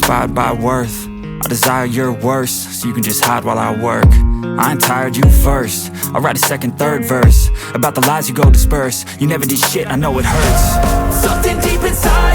satisfied by worth. I desire your worst, so you can just hide while I work. I ain't tired, you first. I'll write a second, third verse about the lies you go disperse. You never did shit, I know it hurts. Something deep inside